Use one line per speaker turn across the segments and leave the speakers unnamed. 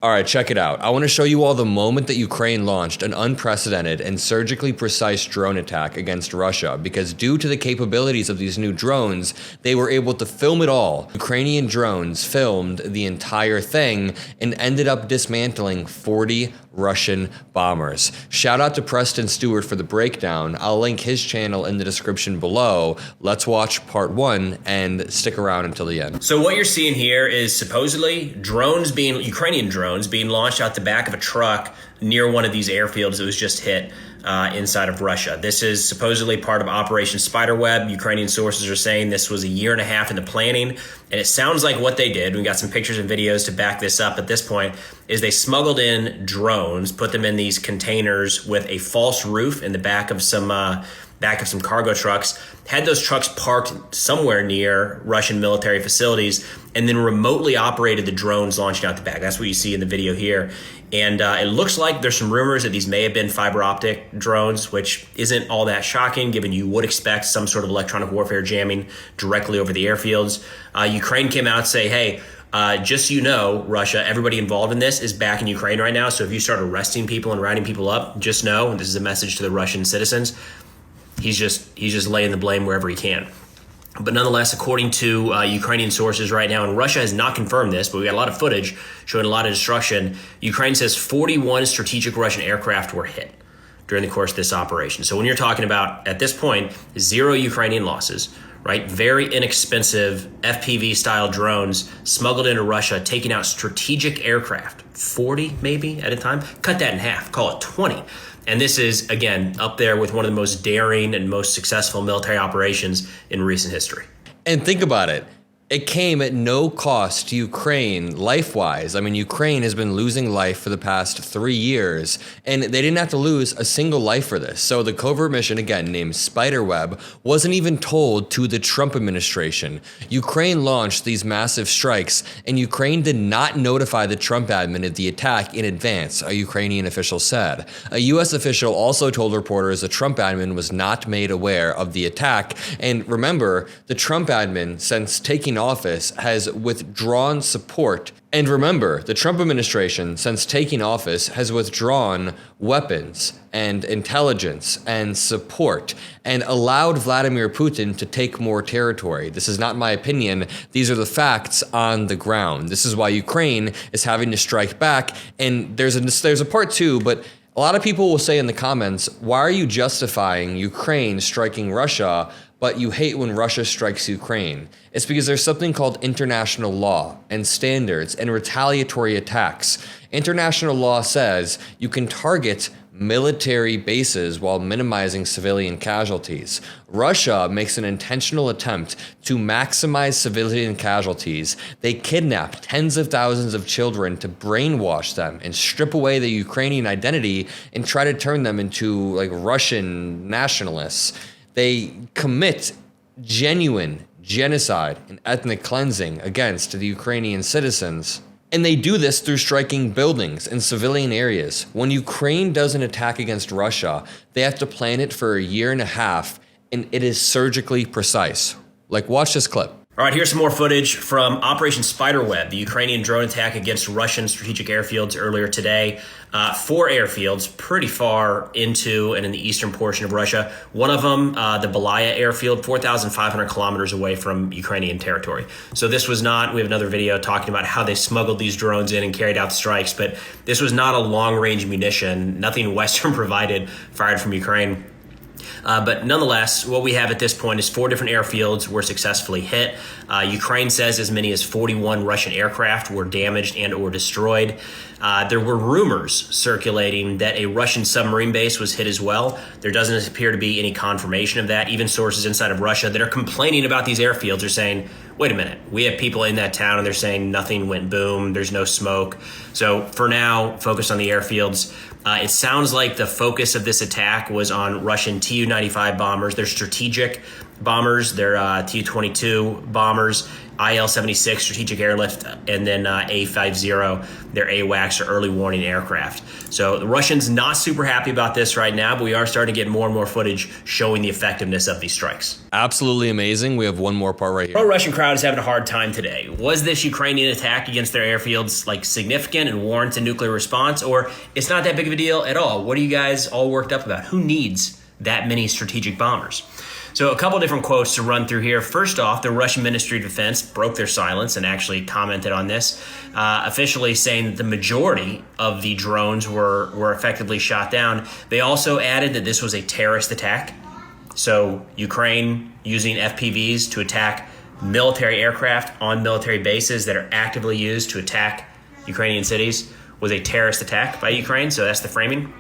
All right, check it out. I want to show you all the moment that Ukraine launched an unprecedented and surgically precise drone attack against Russia, because due to the capabilities of these new drones, they were able to film it all. Ukrainian drones filmed the entire thing and ended up dismantling 40 Russian bombers. Shout out to Preston Stewart for the breakdown. I'll link his channel in the description below. Let's watch part 1 and stick around until the end.
So what you're seeing here is supposedly Ukrainian drones being launched out the back of a truck near one of these airfields that was just hit inside of Russia. This is supposedly part of Operation Spiderweb. Ukrainian sources are saying this was a year and a half in the planning, and it sounds like what they did, we got some pictures and videos to back this up at this point, is they smuggled in drones, put them in these containers with a false roof in the back of some cargo trucks, had those trucks parked somewhere near Russian military facilities, and then remotely operated the drones launching out the back. That's what you see in the video here. And it looks like there's some rumors that these may have been fiber optic drones, which isn't all that shocking, given you would expect some sort of electronic warfare jamming directly over the airfields. Ukraine came out and say, hey, just so you know, Russia, everybody involved in this is back in Ukraine right now. So if you start arresting people and rounding people up, just know, and this is a message to the Russian citizens, he's just laying the blame wherever he can. But nonetheless, according to Ukrainian sources right now, and Russia has not confirmed this, but we got a lot of footage showing a lot of destruction. Ukraine says 41 strategic Russian aircraft were hit during the course of this operation. So when you're talking about, at this point, 0 Ukrainian losses, right? Very inexpensive FPV-style drones smuggled into Russia, taking out strategic aircraft, 40 maybe at a time. Cut that in half, call it 20. And this is, again, up there with one of the most daring and most successful military operations in recent history.
And think about it. It came at no cost to Ukraine life-wise. I mean, Ukraine has been losing life for the past 3 years, and they didn't have to lose a single life for this. So the covert mission, again, named Spiderweb, wasn't even told to the Trump administration. Ukraine launched these massive strikes, and Ukraine did not notify the Trump admin of the attack in advance, a Ukrainian official said. A U.S. official also told reporters the Trump admin was not made aware of the attack. And remember, the Trump admin, since taking office, has withdrawn support. And remember, the Trump administration, since taking office, has withdrawn weapons and intelligence and support and allowed Vladimir Putin to take more territory. This is not my opinion. These are the facts on the ground. This is why Ukraine is having to strike back. And there's a part 2, but a lot of people will say in the comments, why are you justifying Ukraine striking Russia, but you hate when Russia strikes Ukraine? It's because there's something called international law and standards and retaliatory attacks. International law says you can target military bases while minimizing civilian casualties. Russia makes an intentional attempt to maximize civilian casualties. They kidnap tens of thousands of children to brainwash them and strip away the Ukrainian identity and try to turn them into like Russian nationalists. They commit genuine genocide and ethnic cleansing against the Ukrainian citizens. And they do this through striking buildings in civilian areas. When Ukraine does an attack against Russia, they have to plan it for a year and a half, and it is surgically precise. Like, watch this clip.
All right, here's some more footage from Operation Spiderweb, the Ukrainian drone attack against Russian strategic airfields earlier today. 4 airfields pretty far into and in the eastern portion of Russia. One of them, the Belaya airfield, 4,500 kilometers away from Ukrainian territory. So this was not, we have another video talking about how they smuggled these drones in and carried out the strikes, but this was not a long-range munition, nothing Western provided, fired from Ukraine. But nonetheless, what we have at this point is 4 different airfields were successfully hit. Ukraine says as many as 41 Russian aircraft were damaged and or destroyed. There were rumors circulating that a Russian submarine base was hit as well. There doesn't appear to be any confirmation of that. Even sources inside of Russia that are complaining about these airfields are saying, wait a minute, we have people in that town and they're saying nothing went boom, there's no smoke. So for now, focus on the airfields. It sounds like the focus of this attack was on Russian Tu-95 bombers. They're strategic bombers. They're Tu-22 bombers. IL-76 strategic airlift, and then A-50, their AWACS or early warning aircraft. So the Russians not super happy about this right now, but we are starting to get more and more footage showing the effectiveness of these strikes.
Absolutely amazing. We have one more part right here.
Pro-Russian crowd is having a hard time today. Was this Ukrainian attack against their airfields like significant and warrants a nuclear response, or it's not that big of a deal at all? What are you guys all worked up about? Who needs that many strategic bombers? So a couple different quotes to run through here. First off, the Russian Ministry of Defense broke their silence and actually commented on this, officially saying that the majority of the drones were effectively shot down. They also added that this was a terrorist attack. So Ukraine using FPVs to attack military aircraft on military bases that are actively used to attack Ukrainian cities was a terrorist attack by Ukraine. So that's the framing.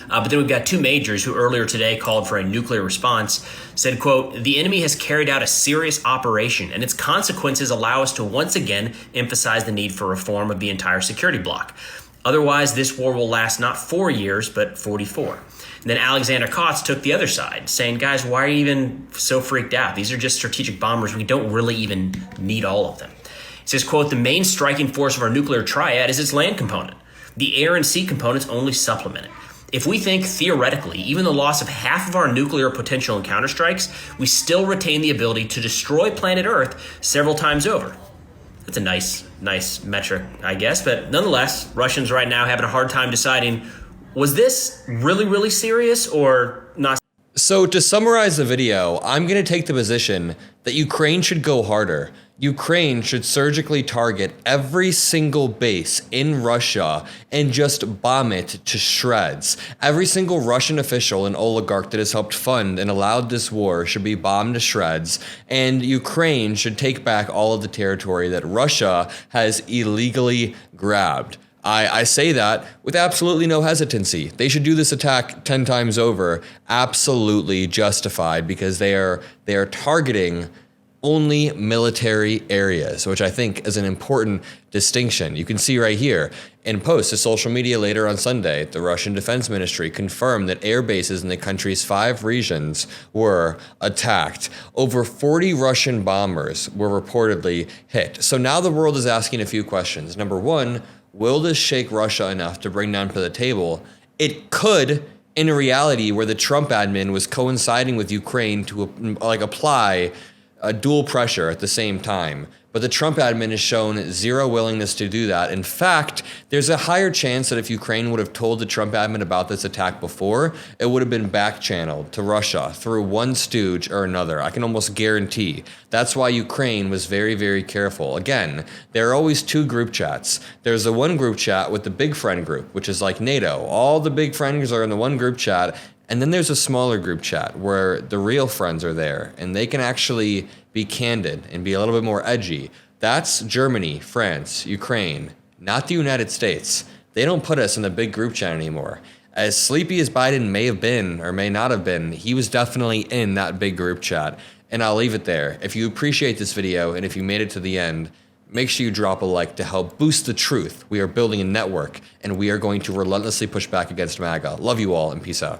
But then we've got two majors who earlier today called for a nuclear response, said, quote, "The enemy has carried out a serious operation and its consequences allow us to once again emphasize the need for reform of the entire security bloc. Otherwise, this war will last not 4 years, but 44. And then Alexander Kotz took the other side, saying, guys, why are you even so freaked out? These are just strategic bombers. We don't really even need all of them. He says, quote, "The main striking force of our nuclear triad is its land component. The air and sea components only supplement it. If we think, theoretically, even the loss of half of our nuclear potential in counterstrikes, we still retain the ability to destroy planet Earth several times over." That's a nice metric, I guess. But nonetheless, Russians right now having a hard time deciding, was this really, really serious or not?
So to summarize the video, I'm going to take the position that Ukraine should go harder. Ukraine should surgically target every single base in Russia and just bomb it to shreds. Every single Russian official and oligarch that has helped fund and allowed this war should be bombed to shreds, and Ukraine should take back all of the territory that Russia has illegally grabbed. I say that with absolutely no hesitancy. They should do this attack 10 times over, absolutely justified, because they are targeting only military areas, which I think is an important distinction. You can see right here in posts to social media later on Sunday, the Russian Defense Ministry confirmed that air bases in the country's 5 regions were attacked. Over 40 Russian bombers were reportedly hit. So now the world is asking a few questions. Number one, will this shake Russia enough to bring down to the table? It could, in a reality where the Trump admin was coinciding with Ukraine to apply a dual pressure at the same time. But the Trump admin has shown zero willingness to do that. In fact, there's a higher chance that if Ukraine would have told the Trump admin about this attack before, it would have been back-channeled to Russia through one stooge or another. I can almost guarantee. That's why Ukraine was very, very careful. Again, there are always 2 group chats. There's the one group chat with the big friend group, which is like NATO. All the big friends are in the one group chat. And then there's a smaller group chat where the real friends are there and they can actually be candid and be a little bit more edgy. That's Germany, France, Ukraine, not the United States. They don't put us in the big group chat anymore. As sleepy as Biden may have been or may not have been, he was definitely in that big group chat. And I'll leave it there. If you appreciate this video and if you made it to the end, make sure you drop a like to help boost the truth. We are building a network and we are going to relentlessly push back against MAGA. Love you all and peace out.